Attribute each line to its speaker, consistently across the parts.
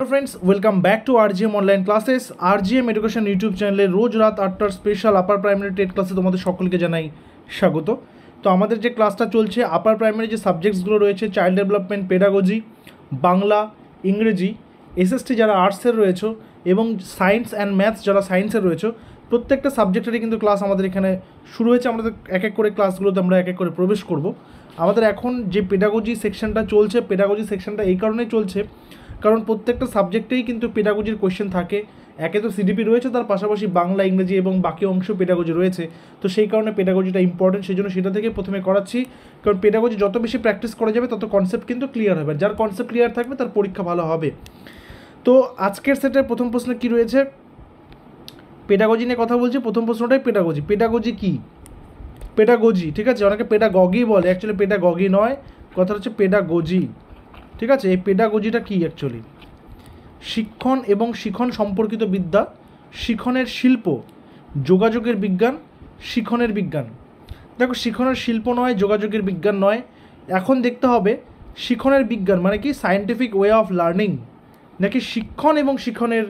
Speaker 1: Friends welcome back to RGM online classes RGM education YouTube चैनले रोज रात 8टार स्पेशल अपार प्राइमारि टेट क्लासे तुम्हारे सकलके जानाई स्वागत। तो हमारे जो क्लासटा चलছে अपार प्राइमारि जो सब्जेक्ट्सगुलो रयेछे चाइल्ड डेभलपमेंट पेडागोजी बांगला इंग्रेजी एसएसटी যারা आर्ट्सের রয়েছে এবং সায়েন্স অ্যান্ড ম্যাথস যারা সায়েন্সের রয়েছে প্রত্যেকটা সাবজেক্টেরই কিন্তু ক্লাস আমাদের এখানে শুরু হয়েছে। আমাদের এক এক করে ক্লাসগুলোতে আমরা এক এক করে প্রবেশ করব। আমাদের এখন যে পেডাগোজি সেকশনটা চলছে পেডাগোজি সেকশনটা এই কারণেই চলছে কারণ প্রত্যেকটা সাবজেক্টেই কিন্তু পেডাগোজির কোয়েশ্চেন থাকে। একে তো সিডিপি রয়েছে, তার পাশাপাশি বাংলা ইংরেজি এবং বাকি অংশ পেডাগোজি রয়েছে। তো সেই কারণে পেডাগোজিটা ইম্পর্টেন্ট, সেই জন্য সেটা থেকে প্রথমে করাচ্ছি। কারণ পেডাগোজি যত বেশি প্র্যাকটিস করা যাবে তত কনসেপ্ট কিন্তু ক্লিয়ার হবে, যার কনসেপ্ট ক্লিয়ার থাকবে তার পরীক্ষা ভালো হবে। তো আজকের সেটের প্রথম প্রশ্ন কি রয়েছে, পেডাগোজি নিয়ে কথা বলছি। প্রথম প্রশ্নটাই পেডাগোজি। পেডাগোজি কি? পেডাগোজি, ঠিক আছে, অনেকে পেডাগগি বলে, অ্যাকচুয়ালি পেডাগগি নয়, কথা হচ্ছে পেডাগোজি, ঠিক আছে। এই পেডাগোজিটা কি অ্যাকচুয়ালি? শিক্ষণ এবং শিখন সম্পর্কিত বিদ্যা, শিখনের শিল্প, যোগাযোগের বিজ্ঞান, শিখনের বিজ্ঞান। দেখো, শিখনের শিল্প নয়, যোগাযোগের বিজ্ঞান নয়, এখন দেখতে হবে শিখনের বিজ্ঞান মানে কি, সায়েন্টিফিক ওয়ে অফ লার্নিং, নাকি শিক্ষণ এবং শিখনের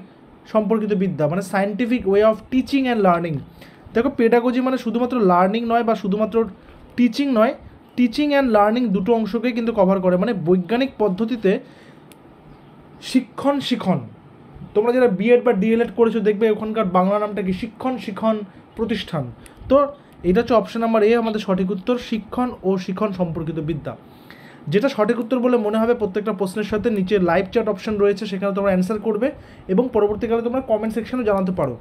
Speaker 1: সম্পর্কিত বিদ্যা মানে scientific way of teaching and learning. দেখো, পেডাগোজি মানে শুধুমাত্র লার্নিং নয় বা শুধুমাত্র টিচিং নয়, টিচিং অ্যান্ড লার্নিং দুটো অংশকেই কিন্তু কভার করে। মানে বৈজ্ঞানিক পদ্ধতিতে শিক্ষণ শিখন, তোমরা যারা বিএড বা ডিএলএড করেছো দেখবে ওখানকার বাংলা নামটা কি, শিক্ষণ শিখন প্রতিষ্ঠান। তো এটা হচ্ছে অপশন নাম্বার এ আমাদের সঠিক উত্তর, শিক্ষণ ও শিখন সম্পর্কিত বিদ্যা। যেটা সঠিক উত্তর বলে মনে হবে প্রত্যেকটা প্রশ্নের সাথে নিচে লাইভ চ্যাট অপশন রয়েছে, সেখানে তোমরা অ্যান্সার করবে এবং পরবর্তীকালে তোমরা কমেন্ট সেকশনে জানাতে পারো।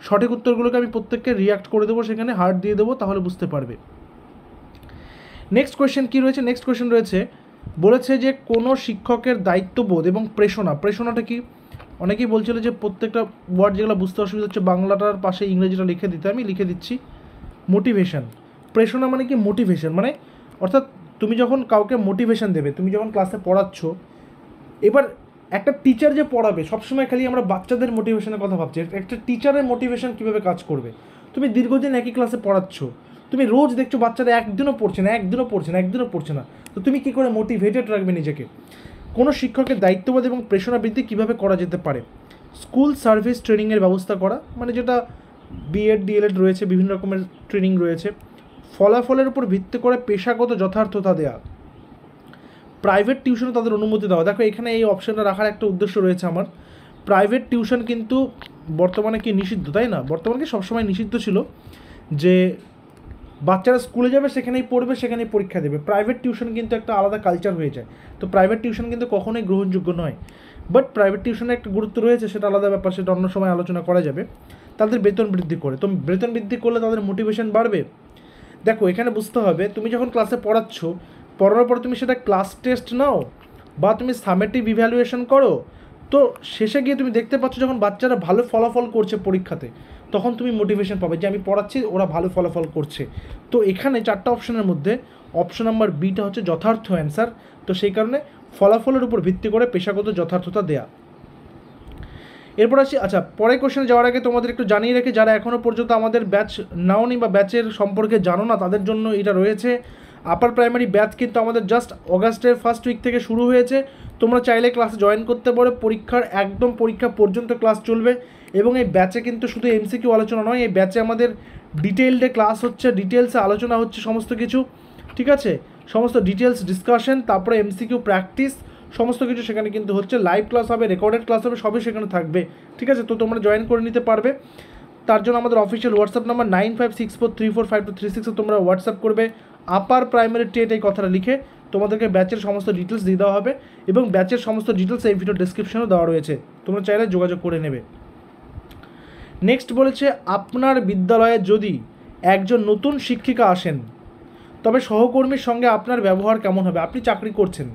Speaker 1: সঠিক উত্তরগুলোকে আমি প্রত্যেককে রিয়াক্ট করে দেবো, সেখানে হার্ট দিয়ে দেবো, তাহলে বুঝতে পারবে। নেক্সট কোয়েশ্চেন কী রয়েছে? নেক্সট কোয়েশ্চেন রয়েছে, বলেছে যে কোনো শিক্ষকের দায়িত্ববোধ এবং প্রেষণা। প্রেষণাটা কি? অনেকেই বলছিল যে প্রত্যেকটা ওয়ার্ড যেগুলো বুঝতে অসুবিধা হচ্ছে বাংলাটার পাশে ইংরেজিটা লিখে দিতে, আমি লিখে দিচ্ছি। মোটিভেশন। প্রেষণা মানে কি? মোটিভেশন মানে অর্থাৎ তুমি যখন কাউকে মোটিভেশন দেবে, তুমি যখন ক্লাসে পড়াচ্ছ, এবার একটা টিচার যে পড়াবে সবসময় খালি আমরা বাচ্চাদের মোটিভেশনের কথা ভাবছি, একটা টিচারের মোটিভেশন কীভাবে কাজ করবে। তুমি দীর্ঘদিন একই ক্লাসে পড়াচ্ছ, তুমি রোজ দেখছো বাচ্চারা একদিনও পড়ছে না, তো তুমি কী করে মোটিভেটেড রাখবে নিজেকে? কোনো শিক্ষকের দায়িত্ববোধ এবং প্রেষণা বৃদ্ধি কীভাবে করা যেতে পারে? স্কুল সার্ভিস ট্রেনিংয়ের ব্যবস্থা করা, মানে যেটা বিএড ডিএলএড রয়েছে, বিভিন্ন রকমের ট্রেনিং রয়েছে। ফলাফলের উপর ভিত্তি করে পেশাগত যথার্থতা দেওয়া, প্রাইভেট টিউশনে তাদের অনুমতি দেওয়া। দেখো, এখানে এই অপশানটা রাখার একটা উদ্দেশ্য রয়েছে আমার। প্রাইভেট টিউশন কিন্তু বর্তমানে কি নিষিদ্ধ, তাই না? বর্তমানে কি সবসময় নিষিদ্ধ ছিল যে বাচ্চারা স্কুলে যাবে, সেখানেই পড়বে, সেখানেই পরীক্ষা দেবে। প্রাইভেট টিউশন কিন্তু একটা আলাদা কালচার হয়ে যায়, তো প্রাইভেট টিউশন কিন্তু কখনোই গ্রহণযোগ্য নয়। বাট প্রাইভেট টিউশনের একটা গুরুত্ব রয়েছে, সেটা আলাদা ব্যাপার, সেটা অন্য সময় আলোচনা করা যাবে। তাদের বেতন বৃদ্ধি করে, তো বেতন বৃদ্ধি করলে তাদের মোটিভেশন বাড়বে। দেখো, এখানে বুঝতে হবে তুমি যখন ক্লাসে পড়ানোর পর তুমি সেটা ক্লাস টেস্ট নাও বা তুমি সামেটিভ ইভ্যালুয়েশন করো, তো শেষে গিয়ে তুমি দেখতে পাচ্ছ যখন বাচ্চারা ভালো ফলাফল করছে পরীক্ষাতে, তখন তুমি মোটিভেশন পাবে যে আমি পড়াচ্ছি, ওরা ভালো ফলাফল করছে। তো এখানে চারটা অপশনের মধ্যে অপশন নাম্বার বিটা হচ্ছে যথার্থ অ্যান্সার। তো সেই কারণে ফলাফলের উপর ভিত্তি করে পেশাগত যথার্থতা দেয়া। এরপর আসি, আচ্ছা, পরের কোশ্চেনে যাওয়ার আগে তোমাদের একটু জানিয়ে রেখে, যারা এখনও পর্যন্ত আমাদের ব্যাচ নাওনি বা ব্যাচের সম্পর্কে জানো না, তাদের জন্য এটা রয়েছে। আপার প্রাইমারি ব্যাচ কিন্তু আমাদের জাস্ট অগাস্টের ফার্স্ট উইক থেকে শুরু হয়েছে। তোমরা চাইলে ক্লাসে জয়েন করতে পারো, পরীক্ষার একদম পরীক্ষা পর্যন্ত ক্লাস চলবে। এবং এই ব্যাচে কিন্তু শুধু এমসিকিউ আলোচনা নয়, এই ব্যাচে আমাদের ডিটেইলডে ক্লাস হচ্ছে, ডিটেলসে আলোচনা হচ্ছে সমস্ত কিছু, ঠিক আছে, সমস্ত ডিটেলস ডিসকাশন, তারপরে এমসিকিউ প্র্যাকটিস, সমস্ত কিছু সেখানে কিন্তু হচ্ছে। লাইভ ক্লাস হবে, রেকর্ডেড ক্লাস হবে, সবই সেখানে থাকবে, ঠিক আছে। তো তোমরা জয়েন করে নিতে পারবে। তার জন্য আমাদের অফিসিয়াল হোয়াটসঅ্যাপ নাম্বার 9564345236 তোমরা হোয়াটসঅ্যাপ করবে, আপার প্রাইমারি টেট এই কথাটা লিখে তোমাদেরকে ব্যাচের সমস্ত ডিটেলস দিয়ে দেওয়া হবে এবং ব্যাচের সমস্ত ডিটেলস এই ভিডিও ডেসক্রিপশনেও দেওয়া রয়েছে, তোমরা চাইলে যোগাযোগ করে নেবে। নেক্সট বলেছে, আপনার বিদ্যালয়ে যদি একজন নতুন শিক্ষিকা আসেন তবে সহকর্মীর সঙ্গে আপনার ব্যবহার কেমন হবে? আপনি চাকরি করছেন,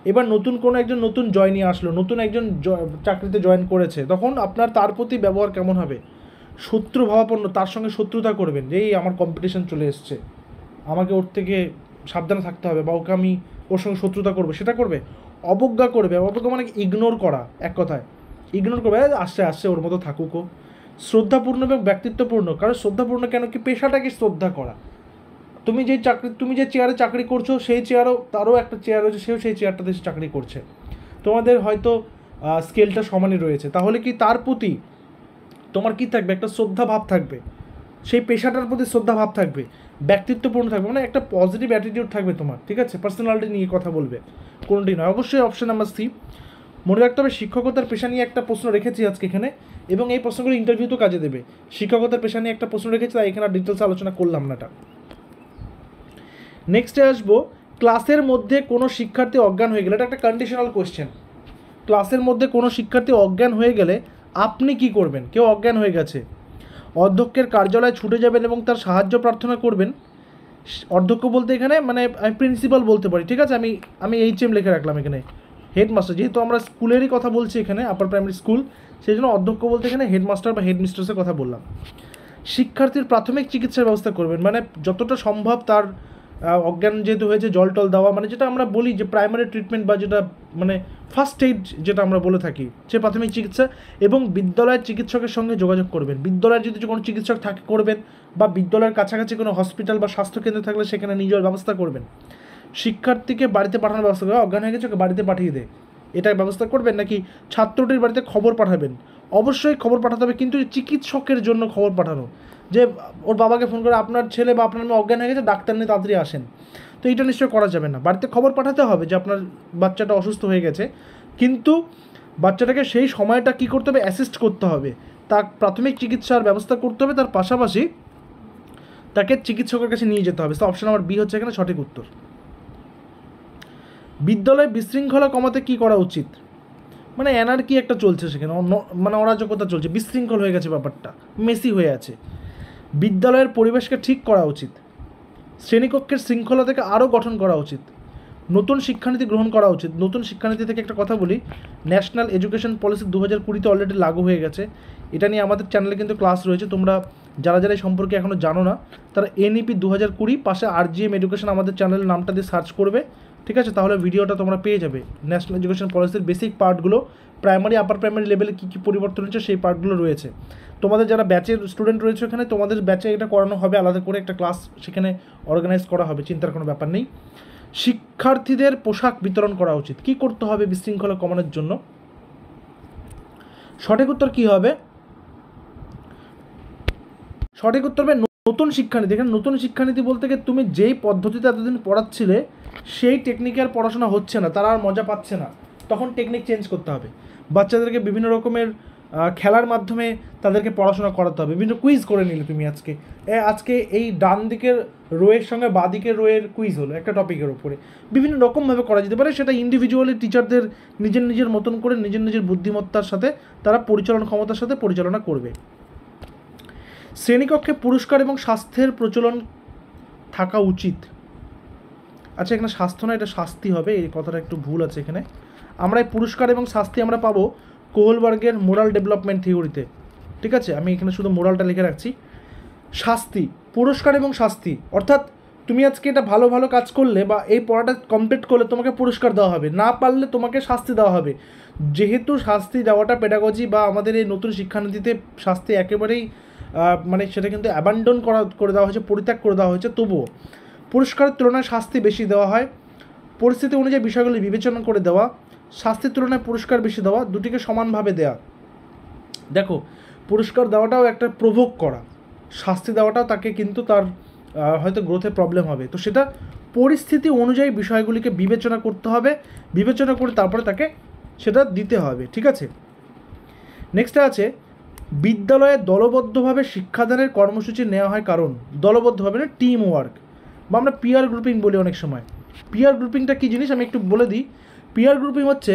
Speaker 1: এবার নতুন কোনো একজন নতুন জয়েনি আসলো, নতুন একজন চাকরিতে জয়েন করেছে, তখন আপনার তার প্রতি ব্যবহার কেমন হবে? শত্রু ভাবাপন্ন, তার সঙ্গে শত্রুতা করবেন, যে এই আমার কম্পিটিশন চলে এসছে, আমাকে ওর থেকে সাবধানে থাকতে হবে, বা ওকে আমি ওর সঙ্গে শত্রুতা করবে, সেটা করবে। অবজ্ঞা করবে, অবজ্ঞা মানে ইগনোর করা, এক কথায় ইগনোর করবে, আসছে ওর মতো থাকুক। ও শ্রদ্ধাপূর্ণ এবং ব্যক্তিত্বপূর্ণ, কারণ শ্রদ্ধাপূর্ণ কেন কি, পেশাটাকে শ্রদ্ধা করা। তুমি যে চেয়ারে চাকরি করছো সেই চেয়ারও, তারও একটা চেয়ার রয়েছে, সেও সেই চেয়ারটাতে চাকরি করছে। তোমাদের হয়তো স্কেলটা সমানই রয়েছে, তাহলে কি তার প্রতি তোমার কি থাকবে, একটা শ্রদ্ধা ভাব থাকবে, সেই পেশাটার প্রতি শ্রদ্ধা ভাব থাকবে, ব্যক্তিত্বপূর্ণ থাকবে, মানে একটা পজিটিভ অ্যাটিটিউড থাকবে তোমার, ঠিক আছে, পার্সোনালিটি নিয়ে কথা বলবে, কোনটি নয়। অবশ্যই অপশন নাম্বার সি। মনে রাখতে হবে শিক্ষকতার পেশা নিয়ে একটা প্রশ্ন রেখেছি আজকে এখানে, এবং এই প্রশ্নগুলো ইন্টারভিউতেও কাজে দেবে। শিক্ষকতার পেশা নিয়ে একটা প্রশ্ন রেখেছি, তাই এখানে ডিটেলস আলোচনা করলাম না। নেক্সটে আসবো, ক্লাসের মধ্যে কোনো শিক্ষার্থী অজ্ঞান হয়ে গেলে, এটা একটা কন্ডিশনাল কোয়েশ্চেন। ক্লাসের মধ্যে কোনো শিক্ষার্থী অজ্ঞান হয়ে গেলে আপনি কি করবেন? কেউ অজ্ঞান হয়ে গেছে, অধ্যক্ষের কার্যালয়ে ছুটে যাবেন এবং তার সাহায্য প্রার্থনা করবেন। অধ্যক্ষ বলতে এখানে মানে আমি প্রিন্সিপাল বলতে পারি, ঠিক আছে, আমি HM লিখে রাখলাম এখানে, হেডমাস্টার, যেহেতু আমরা স্কুলেরই কথা বলছি এখানে, আপার প্রাইমারি স্কুল, সেই জন্য অধ্যক্ষ বলতে এখানে হেডমাস্টার বা হেডমিস্ট্রেসের কথা বললাম। শিক্ষার্থীর প্রাথমিক চিকিৎসার ব্যবস্থা করবেন, মানে যতটা সম্ভব তার অজ্ঞান যেহেতু হয়েছে জল টল দেওয়া, মানে যেটা আমরা বলি যে প্রাইমারি ট্রিটমেন্ট বা যেটা মানে ফার্স্ট এইড যেটা আমরা বলে থাকি, সে প্রাথমিক চিকিৎসা, এবং বিদ্যালয়ের চিকিৎসকের সঙ্গে যোগাযোগ করবেন। বিদ্যালয়ের যদি কোনো চিকিৎসক থাকে করবেন, বা বিদ্যালয়ের কাছাকাছি কোনো হসপিটাল বা স্বাস্থ্যকেন্দ্র থাকলে সেখানে নিজের ব্যবস্থা করবেন। শিক্ষার্থীকে বাড়িতে পাঠানোর ব্যবস্থা করবে, অজ্ঞান হয়ে গেছে ওকে বাড়িতে পাঠিয়ে দে, এটা ব্যবস্থা করবেন। নাকি ছাত্রটির বাড়িতে খবর পাঠাবেন? অবশ্যই খবর পাঠাতে হবে, কিন্তু চিকিৎসকের জন্য খবর পাঠানো, যে ওর বাবাকে ফোন করে আপনার ছেলে বা আপনার মেয়ে অজ্ঞান হয়ে গেছে, ডাক্তার নিয়ে তাড়াতাড়ি আসেন, তো এইটা নিশ্চয়ই করা যাবে না। বাড়িতে খবর পাঠাতে হবে যে আপনার বাচ্চাটা অসুস্থ হয়ে গেছে, কিন্তু বাচ্চাটাকে সেই সময়টা কী করতে হবে, অ্যাসিস্ট করতে হবে, তার প্রাথমিক চিকিৎসার ব্যবস্থা করতে হবে, তার পাশাপাশি তাকে চিকিৎসকের কাছে নিয়ে যেতে হবে। তো অপশন নাম্বার বি হচ্ছে এখানে সঠিক উত্তর। বিদ্যালয়ে বিশৃঙ্খলা কমাতে কী করা উচিত? মানে অ্যানার্কি একটা চলছে সেখানে, মানে অরাজকতা চলছে, বিশৃঙ্খল হয়ে গেছে ব্যাপারটা, মেসি হয়ে আছে। বিদ্যালয়ের পরিবেশকে ঠিক করা উচিত, শ্রেণীকক্ষের শৃঙ্খলা থেকে আরও গঠন করা উচিত, নতুন শিক্ষানীতি গ্রহণ করা উচিত। নতুন শিক্ষানীতি থেকে একটা কথা বলি, ন্যাশনাল এডুকেশন পলিসি 2020-তে অলরেডি লাগু হয়ে গেছে। এটা নিয়ে আমাদের চ্যানেলে কিন্তু ক্লাস রয়েছে, তোমরা যারা যারা এই সম্পর্কে এখনও জানো না তারা NEP 2020 পাশে RGM এডুকেশন আমাদের চ্যানেলের নামটা দিয়ে সার্চ করবে, ঠিক আছে, তাহলে ভিডিওটা তোমরা পেয়ে যাবে। ন্যাশনাল এডুকেশন পলিসির বেসিক পার্টগুলো, প্রাইমারি আপার প্রাইমারি লেভেলে কী কী পরিবর্তন হচ্ছে সেই পার্টগুলো রয়েছে। তোমাদের যারা ব্যাচের স্টুডেন্ট রয়েছে এখানে, তোমাদের ব্যাচে এটা করানো হবে, আলাদা করে একটা ক্লাস সেখানে অর্গানাইজ করা হবে, চিন্তার কোনো ব্যাপার নেই। শিক্ষার্থীদের পোশাক বিতরণ করা উচিত, কি করতে হবে বিশৃঙ্খলা কমানোর জন্য? সঠিক উত্তর কি হবে? সঠিক উত্তর হবে নতুন শিক্ষানীতি। এখানে নতুন শিক্ষানীতি বলতে গিয়ে তুমি যেই পদ্ধতিতে এতদিন পড়াচ্ছিলে সেই টেকনিকে আর পড়াশোনা হচ্ছে না, তারা আর মজা পাচ্ছে না, তখন টেকনিক চেঞ্জ করতে হবে। বাচ্চাদেরকে বিভিন্ন রকমের খেলার মাধ্যমে তাদেরকে পড়াশোনা করাতে হবে। বিভিন্ন কুইজ করে নিলে তুমি আজকে এই ডান দিকের রোয়ের সঙ্গে বাঁ দিকের রোয়ের কুইজ হলো একটা টপিকের উপরে, বিভিন্ন রকমভাবে করা যেতে পারে। সেটা ইন্ডিভিজুয়ালি টিচারদের নিজের নিজের মতন করে নিজের নিজের বুদ্ধিমত্তার সাথে তারা পরিচালনা ক্ষমতার সাথে পরিচালনা করবে। শ্রেণীকক্ষে পুরস্কার এবং স্বাস্থ্যের প্রচলন থাকা উচিত। আচ্ছা, এখানে স্বাস্থ্য না, এটা শাস্তি হবে, এই কথাটা একটু ভুল আছে এখানে। আমরা এই পুরস্কার এবং শাস্তি আমরা পাবো কোহলবার্গের মোরাল ডেভেলপমেন্ট থিওরিতে, ঠিক আছে, আমি এখানে শুধু মোরালটা লিখে রাখছি। শাস্তি, পুরস্কার এবং শাস্তি, অর্থাৎ তুমি আজকে এটা ভালো ভালো কাজ করলে বা এই পড়াটা কমপ্লিট করলে তোমাকে পুরস্কার দেওয়া হবে, না পারলে তোমাকে শাস্তি দেওয়া হবে। যেহেতু শাস্তি দেওয়াটা পেডাগজি বা আমাদের এই নতুন শিক্ষানীতিতে শাস্তি একেবারেই মানে সেটা কিন্তু অ্যাবান্ডন করে দেওয়া হয়েছে, পরিত্যাগ করে দেওয়া হয়েছে, তবুও পুরস্কারের তুলনায় শাস্তি বেশি দেওয়া হয়। পরিস্থিতি অনুযায়ী বিষয়গুলি বিবেচনা করে দেওয়া, শাস্তির তুলনায় পুরস্কার বেশি দেওয়া, দুটিকে সমানভাবে দেওয়া। দেখো, পুরস্কার দেওয়াটাও একটা প্রভোগ করা, শাস্তি দেওয়াটাও তাকে কিন্তু তার হয়তো গ্রোথে প্রবলেম হবে, তো সেটা পরিস্থিতি অনুযায়ী বিষয়গুলিকে বিবেচনা করতে হবে, বিবেচনা করে তারপরে তাকে সেটা দিতে হবে, ঠিক আছে। নেক্সটে আছে, বিদ্যালয়ে দলবদ্ধভাবে শিক্ষাদানের কর্মসূচি নেওয়া হয় কারণ, দলবদ্ধভাবে না, টিম ওয়ার্ক, বা আমরা পিয়ার গ্রুপিং বলি অনেক সময়। পিয়ার গ্রুপিংটা কী জিনিস আমি একটু বলে দিই। পিয়ার গ্রুপিং হচ্ছে,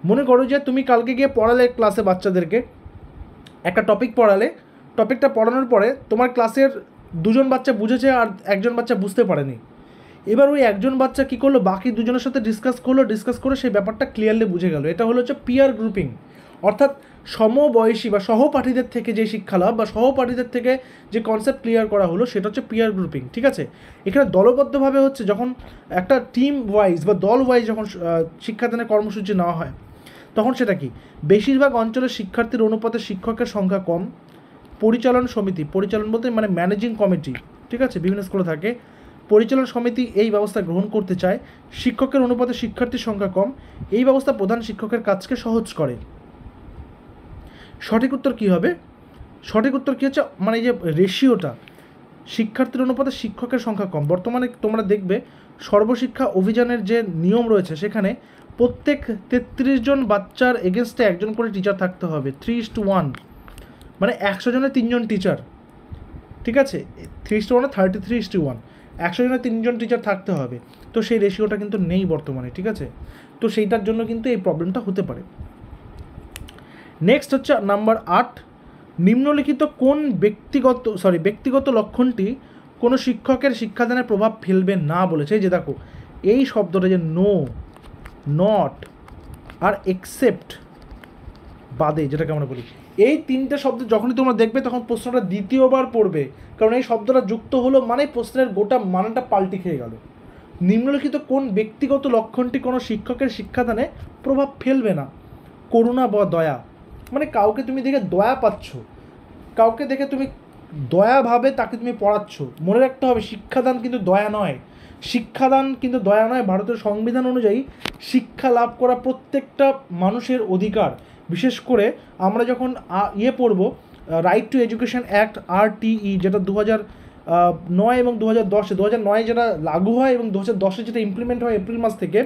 Speaker 1: মনে করো যে তুমি কালকে গিয়ে পড়ালে ক্লাসে বাচ্চাদেরকে একটা টপিক পড়ালে, টপিকটা পড়ানোর পরে তোমার ক্লাসের দুজন বাচ্চা বুঝেছে আর একজন বাচ্চা বুঝতে পারেনি। এবার ওই একজন বাচ্চা কী করলো, বাকি দুজনের সাথে ডিসকাস করে সেই ব্যাপারটা ক্লিয়ারলি বুঝে গেল। এটা হলো হচ্ছে পিয়ার গ্রুপিং, অর্থাৎ সমবয়সী বা সহপাঠীদের থেকে যে শিক্ষালাভ বা সহপাঠীদের থেকে যে কনসেপ্ট ক্লিয়ার করা হলো সেটা হচ্ছে পিয়ার গ্রুপিং, ঠিক আছে। এখানে দলবদ্ধভাবে হচ্ছে যখন একটা টিম ওয়াইজ বা দল ওয়াইজ যখন শিক্ষাদানের কর্মসূচি নেওয়া হয়, তখন সেটা কি, বেশিরভাগ অঞ্চলের শিক্ষার্থীর অনুপাতে শিক্ষকের সংখ্যা কম, পরিচালন সমিতি, পরিচালন বলতে মানে ম্যানেজিং কমিটি, ঠিক আছে, বিভিন্ন স্কুলে থাকে, পরিচালন সমিতি এই ব্যবস্থা গ্রহণ করতে চায়, শিক্ষকের অনুপাতে শিক্ষার্থীর সংখ্যা কম, এই ব্যবস্থা প্রধান শিক্ষকের কাজকে সহজ করে। সঠিক উত্তর কী হবে? সঠিক উত্তর কী হচ্ছে, মানে এই যে রেশিওটা, শিক্ষার্থীর অনুপাতে শিক্ষকের সংখ্যা কম। বর্তমানে তোমরা দেখবে সর্বশিক্ষা অভিযানের যে নিয়ম রয়েছে সেখানে প্রত্যেক 33 জন বাচ্চার এগেনস্টে একজন করে টিচার থাকতে হবে, 3:1, মানে 100 জনের 3 জন টিচার, ঠিক আছে, 3:1 33:1, 100 জনের 3 জন টিচার থাকতে হবে। তো সেই রেশিওটা কিন্তু নেই বর্তমানে, ঠিক আছে, তো সেইটার জন্য কিন্তু এই প্রবলেমটা হতে পারে। নেক্সট হচ্ছে নাম্বার 8, নিম্নলিখিত কোন ব্যক্তিগত লক্ষণটি কোনো শিক্ষকের শিক্ষাদানে প্রভাব ফেলবে না বলেছে। এই যে দেখো এই শব্দটা যে নো, নট আর এক্সেপ্ট বাদে, যেটাকে আমরা বলি, এই তিনটে শব্দ যখনই তোমরা দেখবে তখন প্রশ্নটা দ্বিতীয়বার পড়বে, কারণ এই শব্দটা যুক্ত হলো মানে প্রশ্নের গোটা মানেটা পাল্টি খেয়ে গেল। নিম্নলিখিত কোন ব্যক্তিগত লক্ষণটি কোনো শিক্ষকের শিক্ষাদানে প্রভাব ফেলবে না? করুণা বা দয়া, মানে কাউকে তুমি দেখে দয়া পাচ্ছ, কাউকে দেখে তুমি দয়াভাবে তাকে তুমি পড়াচ্ছ। মনে রাখতে হবে শিক্ষাদান কিন্তু দয়া নয়, শিক্ষাদান কিন্তু দয়া নয়। ভারতের সংবিধান অনুযায়ী শিক্ষা লাভ করা প্রত্যেকটা মানুষের অধিকার। বিশেষ করে আমরা যখন পড়ব right two education act RTE, যেটা 2009 এবং 2010, 2009 যেটা লাগু হয় এবং 2010 যেটা ইমপ্লিমেন্ট হয় এপ্রিল মাস থেকে,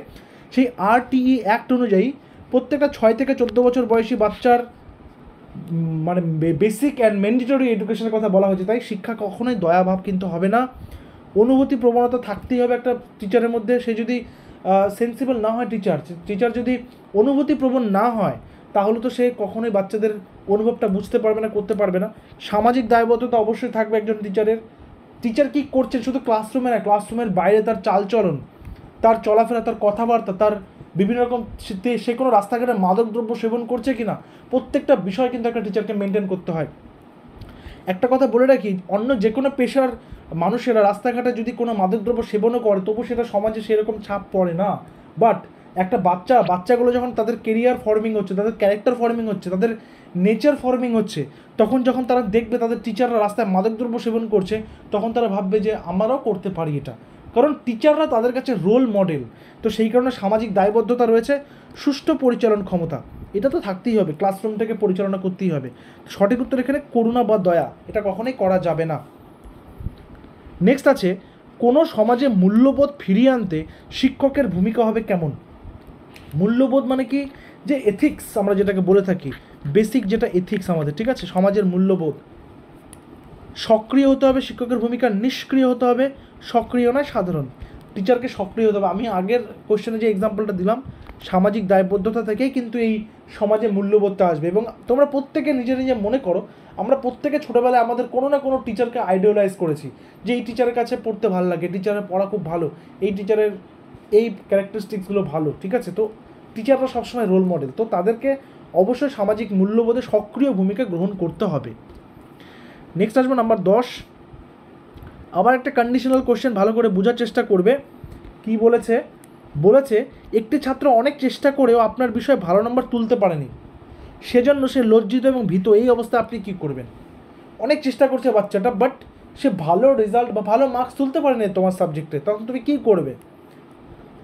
Speaker 1: সেই RTE অ্যাক্ট অনুযায়ী প্রত্যেকটা 6 থেকে 14 বছর বয়সী বাচ্চার মানে বেসিক অ্যান্ড ম্যান্ডেটরি এডুকেশনের কথা বলা হয়েছে। তাই শিক্ষা কখনোই দয়াভাব কিন্তু হবে না, অনুভূতি প্রবণতা থাকতেই হবে একটা টিচারের মধ্যে। সে যদি সেন্সিবল না হয়, টিচার যদি অনুভূতি প্রবণ না হয়, তাহলে তো সে কখনোই বাচ্চাদের অনুভবটা বুঝতে পারবে না, করতে পারবে না। সামাজিক দায়বদ্ধতা অবশ্যই থাকবে একজন টিচারের। টিচার কী করছেন শুধু ক্লাসরুমে না, ক্লাসরুমের বাইরে তার চালচলন, তার চলাফেরা, তার কথাবার্তা, তার বিভিন্ন রকম, সে কোনো রাস্তাঘাটে মাদকদ্রব্য সেবন করছে কি না, প্রত্যেকটা বিষয় কিন্তু একটা টিচারকে মেনটেন করতে হয়। একটা কথা বলে রাখি, অন্য যে কোনো পেশার মানুষেরা রাস্তাঘাটে যদি কোনো মাদকদ্রব্য সেবনও করে তবু সেটা সমাজে সেরকম ছাপ পড়ে না। বাট একটা বাচ্চাগুলো যখন তাদের কেরিয়ার ফর্মিং হচ্ছে, তাদের ক্যারেক্টার ফর্মিং হচ্ছে, তাদের নেচার ফর্মিং হচ্ছে, যখন তারা দেখবে তাদের টিচাররা রাস্তায় মাদকদ্রব্য সেবন করছে, তখন তারা ভাববে যে আমরাও করতে পারি এটা, কারণ টিচাররা তাদের কাছে রোল মডেল। তো সেই কারণে সামাজিক দায়বদ্ধতা রয়েছে, সুষ্ঠু পরিচালন ক্ষমতা, এটা তো থাকতেই হবে, ক্লাসরুম থেকে পরিচালনা করতেই হবে। সঠিক উত্তর এখানে করুণা বা দয়া, এটা কখনোই করা যাবে না। নেক্সট আছে, কোনো সমাজে মূল্যবোধ ফিরিয়ে আনতে শিক্ষকের ভূমিকা হবে কেমন? মূল্যবোধ মানে কি, যে এথিক্স আমরা যেটাকে বলে থাকি, বেসিক যেটা এথিক্স আমাদের, ঠিক আছে, সমাজের মূল্যবোধ। সক্রিয় হতে হবে শিক্ষকের ভূমিকা, নিষ্ক্রিয় হতে হবে, সক্রিয় নয় সাধারণ। টিচারকে সক্রিয় হতে হবে। আমি আগের কোশ্চেনে যে এক্সাম্পলটা দিলাম, সামাজিক দায়বদ্ধতা থেকেই কিন্তু এই সমাজে মূল্যবোধটা আসবে। এবং তোমরা প্রত্যেকে নিজে মনে করো, আমরা প্রত্যেকে ছোটোবেলায় আমাদের কোনো না কোনো টিচারকে আইডিয়ালাইজ করেছি, যে এই টিচারের কাছে পড়তে ভালো লাগে, টিচারের পড়া খুব ভালো, এই টিচারের এই ক্যারেক্টারিস্টিক্সগুলো ভালো, ঠিক আছে। তো টিচাররা সবসময় রোল মডেল, তো তাদেরকে অবশ্যই সামাজিক মূল্যবোধে সক্রিয় ভূমিকা গ্রহণ করতে হবে। নেক্সট আসবো নাম্বার 10, আবার একটা কন্ডিশনাল কোশ্চেন, ভালো করে বোঝার চেষ্টা করবে। কি বলেছে একটি ছাত্র অনেক চেষ্টা করেও আপনার বিষয়ে ভালো নম্বর তুলতে পারেনি, সেজন্য সে লজ্জিত এবং ভীত, এই অবস্থায় আপনি কী করবেন? অনেক চেষ্টা করছে বাচ্চাটা, বাট সে ভালো রেজাল্ট বা ভালো মার্কস তুলতে পারেনি তোমার সাবজেক্টে, তখন তুমি কী করবে?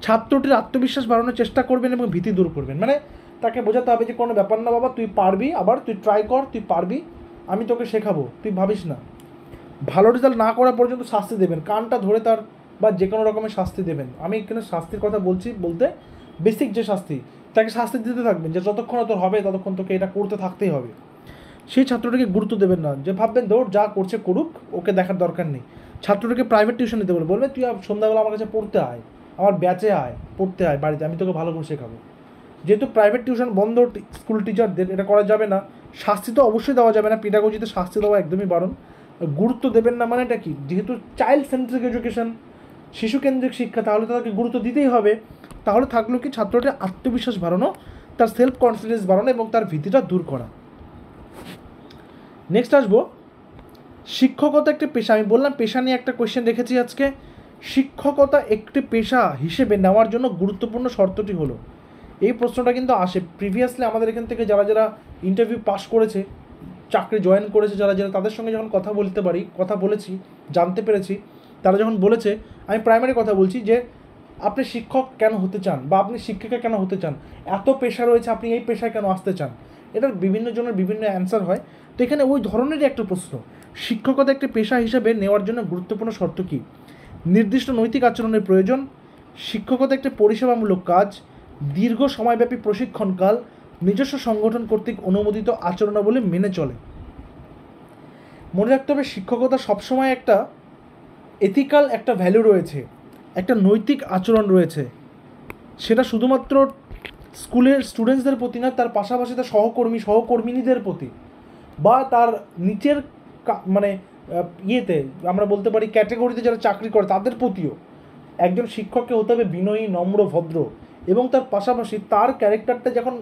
Speaker 1: ছাত্রটির আত্মবিশ্বাস বাড়ানোর চেষ্টা করবেন এবং ভীতি দূর করবেন, মানে তাকে বোঝাতে হবে যে কোনো ব্যাপার না বাবা, তুই পারবি, আবার তুই ট্রাই কর, তুই পারবি, আমি তোকে শেখাবো, তুই ভাবিস না। ভালো রেজাল্ট না করা পর্যন্ত শাস্তি দেবেন, কানটা ধরে তার বা যে কোনো রকমের শাস্তি দেবেন। আমি এখানে শাস্তির কথা বলতে বেসিক যে শাস্তি, তাকে শাস্তি দিতে থাকবেন, যে যতক্ষণ তোর হবে ততক্ষণ তোকে এটা করতে থাকতেই হবে। সেই ছাত্রটাকে গুরুত্ব দেবেন না, যে ভাববেন দৌড় যা করছে করুক, ওকে দেখার দরকার নেই। ছাত্রটাকে প্রাইভেট টিউশন নিতে বলবে তুই সন্ধ্যাবেলা আমার কাছে পড়তে আয়, আমার ব্যাচে আয়, পড়তে আয় বাড়িতে, আমি তোকে ভালো করে শেখাবো। যেহেতু প্রাইভেট টিউশন বন্ধ স্কুল টিচারদের, এটা করা যাবে না। শাস্তি তো অবশ্যই দেওয়া যাবে না, পেডাগজিতে শাস্তি দেওয়া একদমই বারণ। গুরুত্ব দেবেন না মানে এটা কি, যেহেতু চাইল্ড সেন্ট্রিক এডুকেশন, শিশুকেন্দ্রিক শিক্ষা, তাহলে তাদেরকে গুরুত্ব দিতেই হবে। তাহলে থাকলো কি, ছাত্রটির আত্মবিশ্বাস বাড়ানো, তার সেলফ কনফিডেন্স বাড়ানো এবং তার ভীতিটা দূর করা। নেক্সট আসবো, শিক্ষকতা একটি পেশা। আমি বললাম পেশা নিয়ে একটা কোয়েশ্চেন রেখেছি আজকে। শিক্ষকতা একটি পেশা হিসেবে নেওয়ার জন্য গুরুত্বপূর্ণ শর্তটি হলো, এই প্রশ্নটা কিন্তু আসে প্রিভিয়াসলি আমাদের এখান থেকে যারা ইন্টারভিউ পাস করেছে, চাকরি জয়েন করেছে, যারা তাদের সঙ্গে যখন কথা বলেছি, জানতে পেরেছি, তারা যখন বলেছে, আমি প্রাইমারি কথা বলছি, যে আপনি শিক্ষক কেন হতে চান বা আপনি শিক্ষিকা কেন হতে চান, এত পেশা রয়েছে, আপনি এই পেশায় কেন আসতে চান, এটার বিভিন্ন জনের বিভিন্ন অ্যান্সার হয়। তো এখানে ওই ধরনেরই একটা প্রশ্ন, শিক্ষকতা একটি পেশা হিসেবে নেওয়ার জন্য গুরুত্বপূর্ণ শর্ত কী? নির্দিষ্ট নৈতিক আচরণের প্রয়োজন, শিক্ষকতা একটি পরিষেবামূলক কাজ, দীর্ঘ সময়ব্যাপী প্রশিক্ষণকাল, নিজস্ব সংগঠন কর্তৃক অনুমোদিত আচরণাবলী মেনে চলে। মনে রাখতে হবে শিক্ষকতা সবসময় একটা এথিক্যাল একটা ভ্যালু রয়েছে, একটা নৈতিক আচরণ রয়েছে। সেটা শুধুমাত্র স্কুলের স্টুডেন্টসদের প্রতি না, তার পাশাপাশি তার সহকর্মীদের প্রতি বা তার নিচের মানে ইয়েতে আমরা বলতে পারি ক্যাটেগরিতে যারা চাকরি করে তাদের প্রতিও একজন শিক্ষককে হতে হবে বিনয়ী, নম্র, ভদ্র, এবং তার পাশাপাশি তার ক্যারেক্টারটা যখন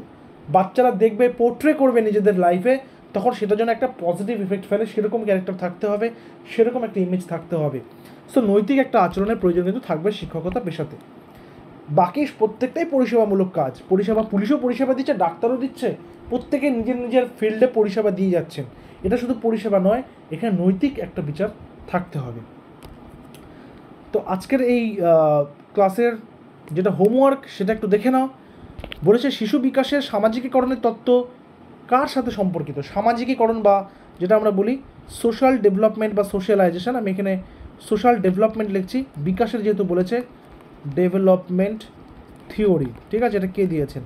Speaker 1: বাচ্চারা দেখবে, পোর্ট্রে করবে নিজেদের লাইফে, তখন সেটা যেন একটা পজিটিভ ইফেক্ট ফেলে, সেরকম ক্যারেক্টার থাকতে হবে, সেরকম একটা ইমেজ থাকতে হবে। সো নৈতিক একটা আচরণের প্রয়োজন কিন্তু থাকবে শিক্ষকতা পেশাতে। বাকি প্রত্যেকটাই পরিষেবামূলক কাজ, পুলিশও পরিষেবা দিচ্ছে, ডাক্তারও দিচ্ছে, প্রত্যেকে নিজের নিজের ফিল্ডে পরিষেবা দিয়ে যাচ্ছেন। এটা শুধু পরিষেবা নয়, এখানে নৈতিক একটা বিচার থাকতে হবে। তো আজকের এই ক্লাসের যেটা হোমওয়ার্ক সেটা একটু দেখে নাও। বলেছে শিশু বিকাশের সামাজিকীকরণের তত্ত্ব কার সাথে সম্পর্কিত? সামাজিকীকরণ বা যেটা আমরা বলি সোশ্যাল ডেভেলপমেন্ট বা সোশ্যালাইজেশন, আমি এখানে সোশ্যাল ডেভেলপমেন্ট লিখছি, বিকাশের যেহেতু বলেছে ডেভেলপমেন্ট থিওরি, ঠিক আছে? এটা কে দিয়েছেন?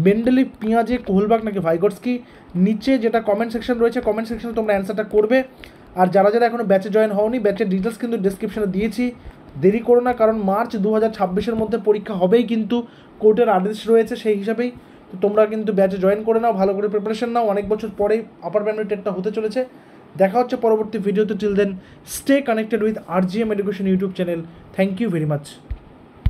Speaker 1: মেন্ডেলিভ, পিঁয়াজে, কোহলবাগ নাকি ভাইগটস্কি? নিচে যেটা কমেন্ট সেকশন রয়েছে, কমেন্ট সেকশনে তোমরা অ্যান্সারটা করবে। আর যারা যারা এখনও ব্যাচে জয়েন হওনি, ব্যাচের ডিটেলস কিন্তু ডিসক্রিপশনে দিয়েছি, দেরি করো না, কারণ মার্চ 2026-এর মধ্যে পরীক্ষা হবেই, কিন্তু কোর্টের আদেশ রয়েছে সেই হিসাবেই। তো তোমরা কিন্তু ব্যাচে জয়েন করে নাও, ভালো করে প্রিপারেশন নাও, অনেক বছর পরেই আপার প্রাইমারি টেটটা হতে চলেছে। দেখা হচ্ছে পরবর্তী ভিডিওতে। Till then stay connected with RGM education YouTube channel. Thank you very much.